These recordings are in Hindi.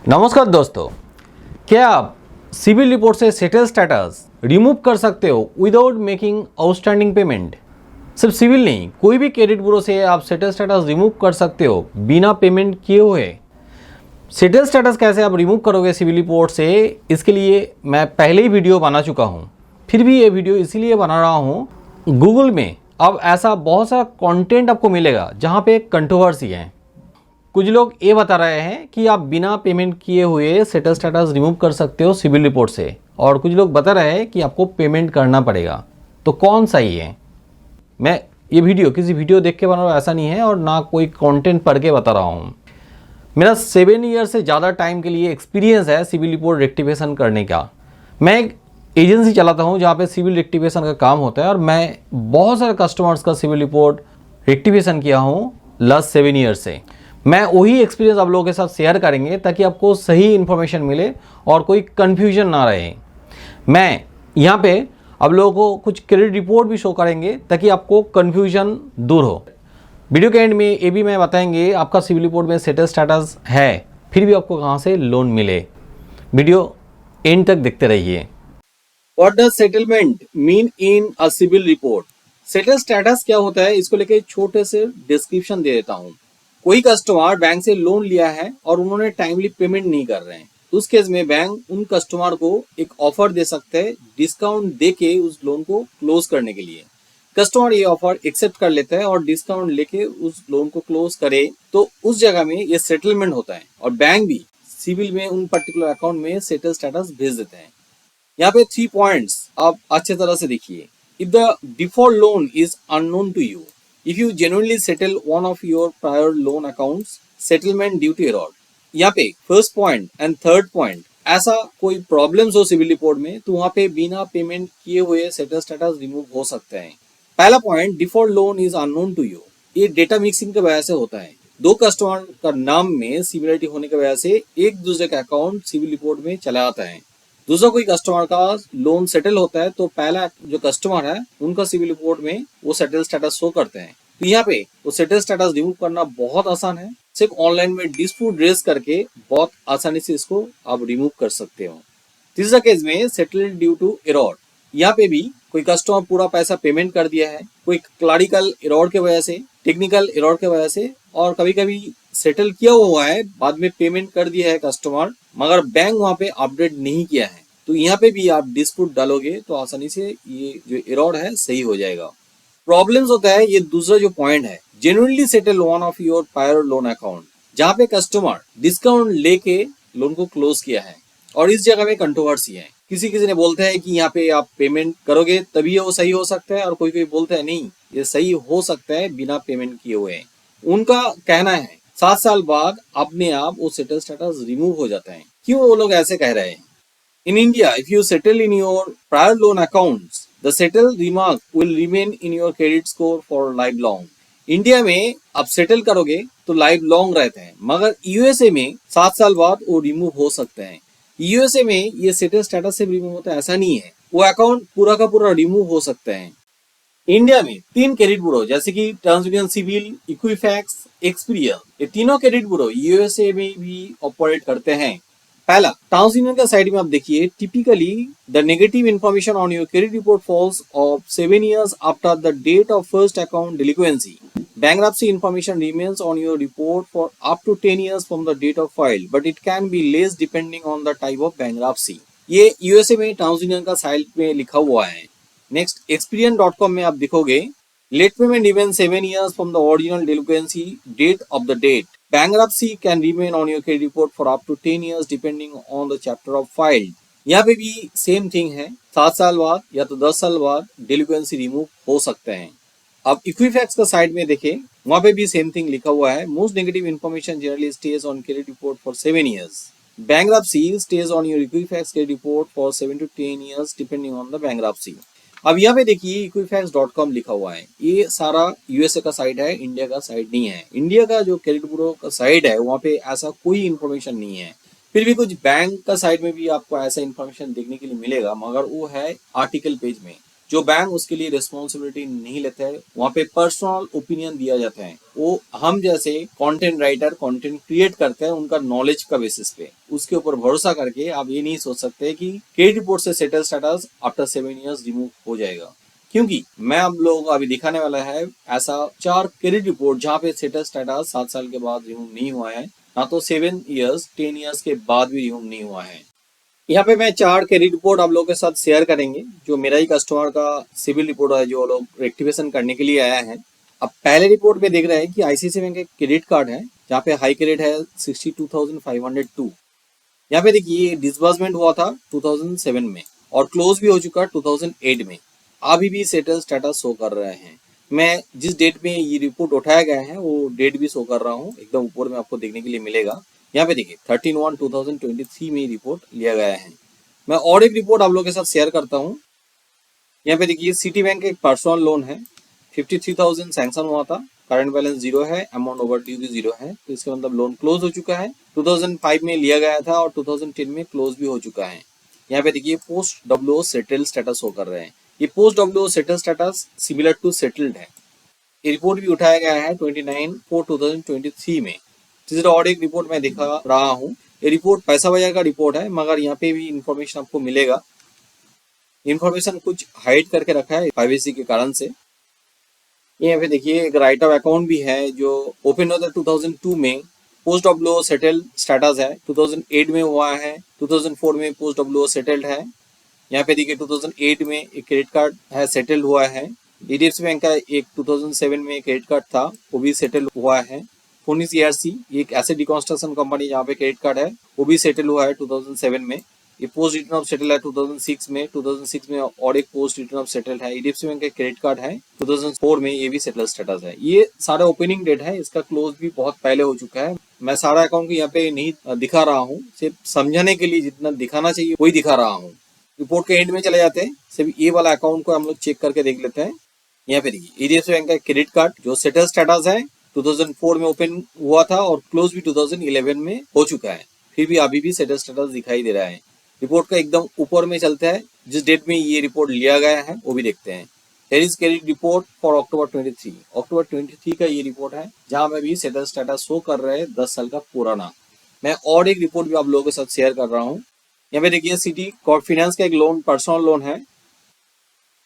नमस्कार दोस्तों, क्या आप सिविल रिपोर्ट से सेटल स्टेटस रिमूव कर सकते हो विदाउट मेकिंग आउटस्टैंडिंग पेमेंट। सिर्फ सिविल नहीं, कोई भी क्रेडिट ब्यूरो से आप सेटल स्टेटस रिमूव कर सकते हो बिना पेमेंट किए हुए। सेटल स्टेटस कैसे आप रिमूव करोगे सिविल रिपोर्ट से, इसके लिए मैं पहले ही वीडियो बना चुका हूँ। फिर भी ये वीडियो इसीलिए बना रहा हूँ, गूगल में अब ऐसा बहुत सारा कंटेंट आपको मिलेगा जहाँ पे कंट्रोवर्सी है। कुछ लोग ये बता रहे हैं कि आप बिना पेमेंट किए हुए सेटल स्टेटस रिमूव कर सकते हो सिविल रिपोर्ट से, और कुछ लोग बता रहे हैं कि आपको पेमेंट करना पड़ेगा। तो कौन सही है? मैं ये वीडियो किसी वीडियो देख के बना रहा हूँ, ऐसा नहीं है, और ना कोई कंटेंट पढ़ के बता रहा हूँ। मेरा 7 ईयर से ज़्यादा टाइम के लिए एक्सपीरियंस है सिविल रिपोर्ट रेक्टिफिकेशन करने का। मैं एक एजेंसी चलाता हूँ जहाँ पे सिविल रेक्टिफिकेशन का काम होता है, और मैं बहुत सारे कस्टमर्स का सिविल रिपोर्ट रेक्टिफिकेशन किया हूँ लास्ट 7 ईयर से। मैं वही एक्सपीरियंस आप लोगों के साथ शेयर करेंगे ताकि आपको सही इन्फॉर्मेशन मिले और कोई कन्फ्यूजन ना रहे। मैं यहाँ पे आप लोगों को कुछ क्रेडिट रिपोर्ट भी शो करेंगे ताकि आपको कन्फ्यूजन दूर हो। वीडियो के एंड में ये भी मैं बताएंगे आपका सिविल रिपोर्ट में सेटल स्टेटस है, फिर भी आपको कहाँ से लोन मिले। वीडियो एंड तक देखते रहिए। What does settlement mean in a civil report? Settle status क्या होता है, इसको लेके छोटे से डिस्क्रिप्शन दे देता हूँ। कोई कस्टमर बैंक से लोन लिया है और उन्होंने टाइमली पेमेंट नहीं कर रहे हैं, तो उस केस में बैंक उन कस्टमर को एक ऑफर दे सकता है डिस्काउंट दे के उस लोन को क्लोज करने के लिए। कस्टमर ये ऑफर एक्सेप्ट कर लेता है और डिस्काउंट लेके उस लोन को क्लोज करे, तो उस जगह में ये सेटलमेंट होता है, और बैंक भी सिविल में उन पर्टिकुलर अकाउंट में सेटल स्टेटस भेज देते हैं। यहाँ पे 3 पॉइंट्स आप अच्छे तरह से देखिए। If the default loan is unknown to you, if you genuinely settle one of your prior loan accounts, settlement due to error. यहाँ पे first point and third point, ऐसा कोई प्रॉब्लम्स हो सिविल रिपोर्ट में तो वहाँ पे बिना पेमेंट किए हुए सेटल स्टेटस रिमूव हो सकते हैं। पहला point, default loan is unknown to you. ये डेटा मिक्सिंग की वजह से होता है। दो कस्टमर का नाम में सिमिलरिटी होने की वजह से एक दूसरे का अकाउंट सिविल रिपोर्ट में चला आता है। दूसरा कोई कस्टमर का लोन सेटल होता है तो पहला जो कस्टमर है उनका सिविल रिपोर्ट में वो सेटल स्टेटस शो करते हैं। तो यहाँ पे वो सेटल स्टेटस रिमूव करना बहुत आसान है। सिर्फ ऑनलाइन में डिस्प्यूट रेज करके बहुत आसानी से इसको आप रिमूव कर सकते हो। तीसरा केस में सेटल ड्यू टू एरर। यहाँ पे भी कोई कस्टमर पूरा पैसा पेमेंट कर दिया है, कोई क्लरिकल एरर के वजह से, टेक्निकल एरर के वजह से, और कभी कभी सेटल किया हुआ है, बाद में पेमेंट कर दिया है कस्टमर, मगर बैंक वहाँ पे अपडेट नहीं किया है, तो यहाँ पे भी आप डिस्प्यूट डालोगे तो आसानी से ये जो एरर है सही हो जाएगा। प्रॉब्लम्स होता है ये दूसरा जो पॉइंट है, genuinely settle one of your prior loan account, जहाँ पे कस्टमर डिस्काउंट लेके लोन को क्लोज किया है, और इस जगह में कंट्रोवर्सी है। किसी किसी ने बोलते हैं कि यहाँ पे आप पेमेंट करोगे तभी वो सही हो सकता है, और कोई कोई बोलते हैं नहीं, ये सही हो सकता है बिना पेमेंट किए हुए। उनका कहना है 7 साल बाद अपने आप वो सेटल स्टेटस रिमूव हो जाता है। क्यों वो लोग ऐसे कह रहे हैं? In India, if you settle in your prior loan accounts, the settle remark will remain in your credit score for lifelong. India में आप सेटल करोगे तो लाइफ लॉन्ग रहते हैं, मगर यूएसए में 7 साल बाद वो रिमूव हो सकते हैं। यूएसए में ये सेटल स्टेटस से रिमूव होता है ऐसा नहीं है, वो अकाउंट पूरा का पूरा रिमूव हो सकते हैं। इंडिया में 3 क्रेडिट ब्यूरो जैसे कि ट्रांसयूनियन सिविल, इक्विफैक्स, एक्सपीरियल, ये तीनों क्रेडिट ब्यूरो यूएसए में भी ऑपरेट करते हैं। पहला, ट्रांसयूनियन का साइड में आप देखिए, typically the negative information on your credit report falls off 7 years after the date of first account delinquency. Bankruptcy information remains on your report for up to 10 years from the date of file, but it can be less depending on the type of bankruptcy. ये यूएसए में ट्रांसयूनियन का साइड में लिखा हुआ है। नेक्स्ट, experian.com में आप देखोगे, late payment even 7 years from the original delinquency date of the date. Bankruptcy can remain on your credit report for up to 10 years depending on the chapter of file. यहाँ पे भी सेम थिंग है, 7 साल बाद या तो 10 साल बाद डिलिक्वेंसी रिमूव हो सकते हैं। अब इक्विफैक्स का साइड में देखें, वहां पे भी सेम थिंग लिखा हुआ है, most negative information generally stage on credit report for 7 years. Bankruptcy stays on your Equifax credit report for 7 to 10 years depending on the bankruptcy. अब यहाँ पे देखिए equifax.com लिखा हुआ है, ये सारा यूएसए का साइड है, इंडिया का साइड नहीं है। इंडिया का जो क्रेडिट ब्यूरो का साइड है वहाँ पे ऐसा कोई इन्फॉर्मेशन नहीं है। फिर भी कुछ बैंक का साइड में भी आपको ऐसा इन्फॉर्मेशन देखने के लिए मिलेगा, मगर वो है आर्टिकल पेज में। जो बैंक उसके लिए रिस्पॉन्सिबिलिटी नहीं लेते हैं, वहाँ पे पर्सनल ओपिनियन दिया जाता है। वो हम जैसे कंटेंट राइटर कंटेंट क्रिएट करते हैं उनका नॉलेज का बेसिस पे, उसके ऊपर भरोसा करके आप ये नहीं सोच सकते कि क्रेडिट रिपोर्ट से settle status after 7 years remove हो जाएगा। क्योंकि मैं आप लोगों को अभी दिखाने वाला है ऐसा 4 क्रेडिट रिपोर्ट जहाँ पे सेटल स्टेटस 7 साल के बाद रिमूव नहीं हुआ है, ना तो 7 ईयर्स 10 ईयर्स के बाद भी रिमूव नहीं हुआ है। यहाँ पे मैं 4 क्रेडिट रिपोर्ट आप लोगों के साथ शेयर करेंगे, जो मेरा ही कस्टमर का सिविल रिपोर्ट है, जो लोग रेक्टिफिकेशन करने के लिए आया है। अब पहले रिपोर्ट में देख रहे हैं कि आईसीआईसीआई बैंक का क्रेडिट कार्ड है, जहाँ पे हाई क्रेडिट है 62,502। यहाँ पे देखिए डिसबर्समेंट हुआ था 2007 में और क्लोज भी हो चुका 2008 में। अभी भी सेटल स्टेटस शो कर रहे हैं। मैं जिस डेट में ये रिपोर्ट उठाया गया है वो डेट भी शो कर रहा हूँ, एकदम ऊपर में आपको देखने के लिए मिलेगा। यहाँ पे देखिए 13/1/2023 में रिपोर्ट लिया गया है। मैं और एक रिपोर्ट आप लोगों के साथ शेयर करता हूँ। यहाँ पे देखिए सिटी बैंक का एक पर्सनल लोन है, 53,000 सैंक्शन हुआ था, करंट बैलेंस 0 है, अमाउंट ओवर ड्यू भी 0 है, तो इसका मतलब लोन क्लोज हो चुका है। 2005 में लिया गया था और 2010 में क्लोज भी हो चुका है। यहाँ पे देखिए post W O settle status show कर रहे हैं। ये post W O settle status similar to settled है। ये रिपोर्ट भी उठाया गया है 29/4/2023 में। तीसरा और एक रिपोर्ट मैं दिखा रहा हूँ। ये रिपोर्ट पैसा बाजार का रिपोर्ट है, मगर यहाँ पे भी इंफॉर्मेशन आपको मिलेगा। इंफॉर्मेशन कुछ हाइड करके रखा है प्राइवेसी के कारण से। यहाँ पे देखिए एक राइट ऑफ अकाउंट भी है जो ओपन होता है 2002 में। पोस्ट डब्ल्यूओ सेटल स्टेटस है, 2008 में हुआ है, 2004 में पोस्ट डब्ल्यूओ सेटल्ड है। यहाँ पे देखिए 2008 में एक क्रेडिट कार्ड है सेटल हुआ है। एचडीएफसी बैंक का एक 2007 में क्रेडिट कार्ड था, वो भी सेटल हुआ है। फोनिस ईआरसी एक एसेट रिकंस्ट्रक्शन कंपनी जहाँ पे क्रेडिट कार्ड है, वो भी सेटल हुआ है 2007 में। ये पोस्ट रिटर्न ऑफ सेटल है 2006 में। 2006 में और एक पोस्ट रिटर्न ऑफ सेटल है। एचडीएफसी बैंक का क्रेडिट कार्ड है 2004 में, ये भी सेटल स्टेटस है। ये सारा ओपनिंग डेट है, इसका क्लोज भी बहुत पहले हो चुका है। मैं सारा अकाउंट यहाँ पे नहीं दिखा रहा हूँ, सिर्फ समझाने के लिए जितना दिखाना चाहिए वही दिखा रहा हूँ। रिपोर्ट के एंड में चले जाते हैं, सिर्फ ये वाला अकाउंट को हम लोग चेक करके देख लेते हैं। यहाँ पे देखिए एचडीएफसी बैंक का क्रेडिट कार्ड जो सेटल स्टेटस है 2004 में ओपन हुआ था और क्लोज भी 2011 में हो चुका है, फिर भी अभी भी सेटल स्टेटस दिखाई दे रहा है। रिपोर्ट का एकदम ऊपर में चलता है, जिस डेट में ये रिपोर्ट लिया गया है वो भी देखते हैं। Here is credit report for October 23। अक्टूबर 23 का ये रिपोर्ट है, जहां में भी सेटल स्टेटस शो कर रहे हैं 10 साल का पुराना। मैं और एक रिपोर्ट भी आप लोगों के साथ शेयर कर रहा हूँ। यहाँ पे देखिए सिटी कॉर्प फाइनेंस का एक लोन पर्सनल लोन है।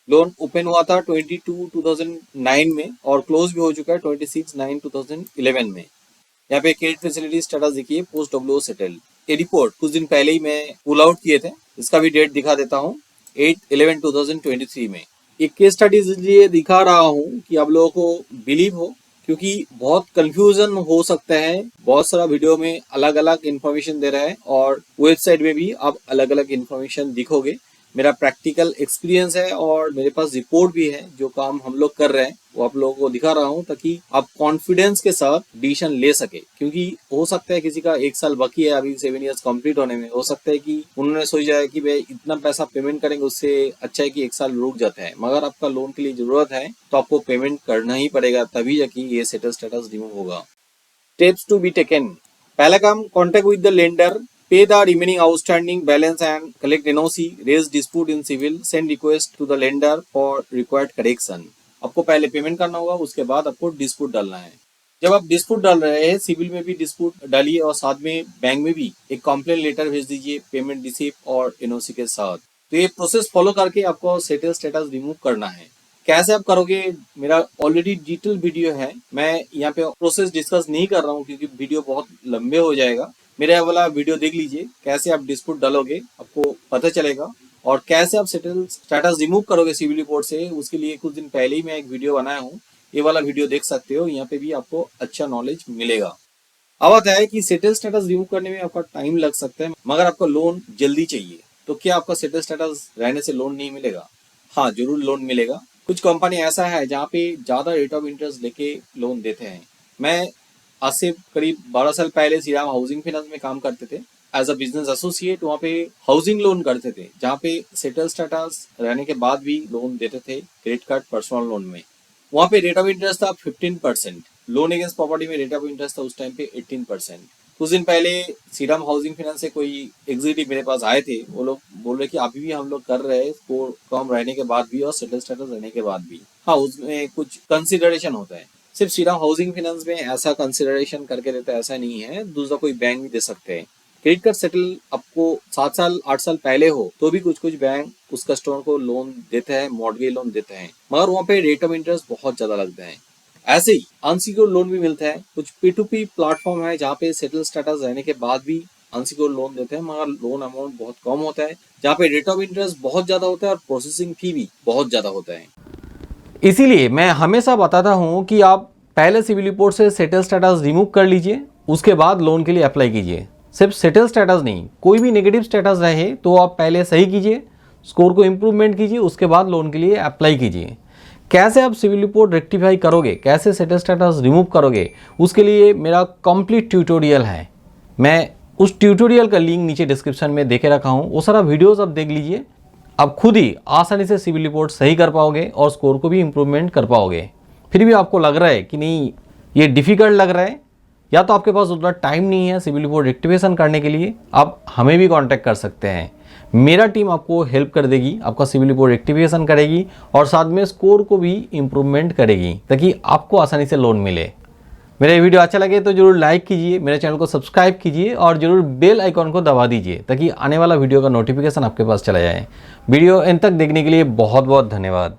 लोन ओपन हुआ था 22/2009 में और क्लोज भी हो चुका है 26/9/2011 में। यहाँ पे क्रेडिट फैसिलिटी स्टेटस देखिए पोस्ट डब्ल्यूओ सेटल। ये रिपोर्ट कुछ दिन पहले ही मैं पुल आउट किए थे, इसका भी डेट दिखा देता हूँ 8/11/2023 में। एक केस स्टडी इसलिए दिखा रहा हूँ कि आप लोगों को बिलीव हो, क्योंकि बहुत कंफ्यूजन हो सकता है। बहुत सारा वीडियो में अलग अलग इन्फॉर्मेशन दे रहा है और वेबसाइट में भी आप अलग अलग इन्फॉर्मेशन दिखोगे। मेरा प्रैक्टिकल एक्सपीरियंस है और मेरे पास रिपोर्ट भी है, जो काम हम लोग कर रहे हैं वो आप लोगों को दिखा रहा हूँ ताकि आप कॉन्फिडेंस के साथ डिसीजन ले सके। क्योंकि हो सकता है किसी का 1 साल बाकी है अभी 7 ईयर्स कंप्लीट होने में, हो सकता है कि उन्होंने सोचा है कि भाई इतना पैसा पेमेंट करेंगे, उससे अच्छा है कि 1 साल रुक जाता है। मगर आपका लोन के लिए जरूरत है तो आपको पेमेंट करना ही पड़ेगा, तभी जाके ये सेटल स्टेटस रिमूव होगा। Steps to be taken. पहला काम, contact with the lender, pay the remaining outstanding balance and collect NOC, raise dispute in civil, send request to the lender for required correction। आपको पहले पेमेंट करना होगा, उसके बाद आपको डिस्प्यूट डालना है। जब आप डिस्प्यूट डाल रहे हैं, सिविल में भी डिस्प्यूट डालिए और साथ में बैंक में भी एक कंप्लेन लेटर भेज दीजिए पेमेंट रिसीप्ट और NOC के साथ। तो ये प्रोसेस फॉलो करके आपको सेटल स्टेटस रिमूव करना है। कैसे आप करोगे, मेरा ऑलरेडी डिटेल वीडियो है, मैं यहाँ पे प्रोसेस डिस्कस नहीं कर रहा हूँ क्योंकि वीडियो बहुत लंबे हो जाएगा। मेरा वाला वीडियो देख लीजिए, कैसे आप डिस्प्यूट डालोगे आपको पता चलेगा, और कैसे आप सेटल स्टेटस रिमूव करोगे सिविल रिपोर्ट से, उसके लिए कुछ दिन पहले ही मैं एक वीडियो बनाया हूँ। ये वाला वीडियो देख सकते हो, यहाँ पे भी आपको अच्छा नॉलेज मिलेगा। अब आता है कि सेटल स्टेटस रिमूव करने में आपका टाइम लग सकता है, मगर आपको लोन जल्दी चाहिए, तो क्या आपका सेटल स्टेटस रहने से लोन नहीं मिलेगा? हाँ, जरूर लोन मिलेगा। कुछ कंपनी ऐसा है जहाँ पे ज्यादा रेट ऑफ इंटरेस्ट लेके लोन देते हैं। मैं आज से करीब 12 साल पहले श्रीराम हाउसिंग फाइनेंस में काम करते थे एज अ बिजनेस एसोसिएट। वहाँ पे हाउसिंग लोन करते थे, जहाँ पे सेटल स्टेटस रहने के बाद भी लोन देते थे क्रेडिट कार्ड पर्सनल लोन में। वहाँ पे रेट ऑफ इंटरेस्ट था 15%, लोन अगेंस्ट प्रॉपर्टी में रेट ऑफ इंटरेस्ट था उस टाइम पे 18%। कुछ दिन पहले श्रीराम हाउसिंग फाइनेंस से कोई एग्जीक्यूटिव मेरे पास आए थे। वो लोग बोल रहे कि अभी भी हम लोग कर रहे हैं, स्कोर कम रहने के बाद भी और सेटल स्टेटस रहने के बाद भी। हाँ, उसमें कुछ कंसिडरेशन होता है। सिर्फ श्रीराम हाउसिंग फाइनेंस में ऐसा कंसिडरेशन करके देता है ऐसा नहीं है, दूसरा कोई बैंक भी दे सकते हैं। क्रेडिट कार्ड सेटल आपको 7 साल 8 साल पहले हो तो भी कुछ बैंक उस कस्टमर को लोन देते हैं, मॉर्गेज लोन देते हैं, मगर वहाँ पे रेट ऑफ इंटरेस्ट बहुत ज्यादा लगता है। ऐसे ही अनसिक्योर्ड लोन भी मिलता है। कुछ P2P प्लेटफॉर्म है जहाँ पे सेटल स्टेटस रहने के बाद भी अनसिक्योर्ड लोन देते हैं, मगर लोन अमाउंट बहुत कम होता है, जहाँ पे रेट ऑफ इंटरेस्ट बहुत ज्यादा होता है और प्रोसेसिंग फी भी बहुत ज्यादा होता है। इसीलिए मैं हमेशा बताता हूँ कि आप पहले सिविल रिपोर्ट से सेटल स्टेटस रिमूव कर लीजिए, उसके बाद लोन के लिए अप्लाई कीजिए। सिर्फ सेटल स्टेटस नहीं, कोई भी नेगेटिव स्टेटस रहे तो आप पहले सही कीजिए, स्कोर को इम्प्रूवमेंट कीजिए, उसके बाद लोन के लिए अप्लाई कीजिए। कैसे आप सिविल रिपोर्ट रेक्टिफाई करोगे, कैसे सेटल स्टेटस रिमूव करोगे, उसके लिए मेरा कंप्लीट ट्यूटोरियल है। मैं उस ट्यूटोरियल का लिंक नीचे डिस्क्रिप्शन में देके रखा हूँ, वो सारा वीडियोस आप देख लीजिए। आप खुद ही आसानी से सिविल रिपोर्ट सही कर पाओगे और स्कोर को भी इम्प्रूवमेंट कर पाओगे। फिर भी आपको लग रहा है कि नहीं ये डिफ़िकल्ट लग रहा है, या तो आपके पास उतना टाइम नहीं है सिविल रिपोर्ट रेक्टिफिकेशन करने के लिए, आप हमें भी कांटेक्ट कर सकते हैं। मेरा टीम आपको हेल्प कर देगी, आपका सिविल रिपोर्ट रेक्टिफिकेशन करेगी और साथ में स्कोर को भी इम्प्रूवमेंट करेगी, ताकि आपको आसानी से लोन मिले। मेरा ये वीडियो अच्छा लगे तो जरूर लाइक कीजिए, मेरे चैनल को सब्सक्राइब कीजिए और जरूर बेल आइकॉन को दबा दीजिए, ताकि आने वाला वीडियो का नोटिफिकेशन आपके पास चला जाए। वीडियो एंड तक देखने के लिए बहुत बहुत धन्यवाद।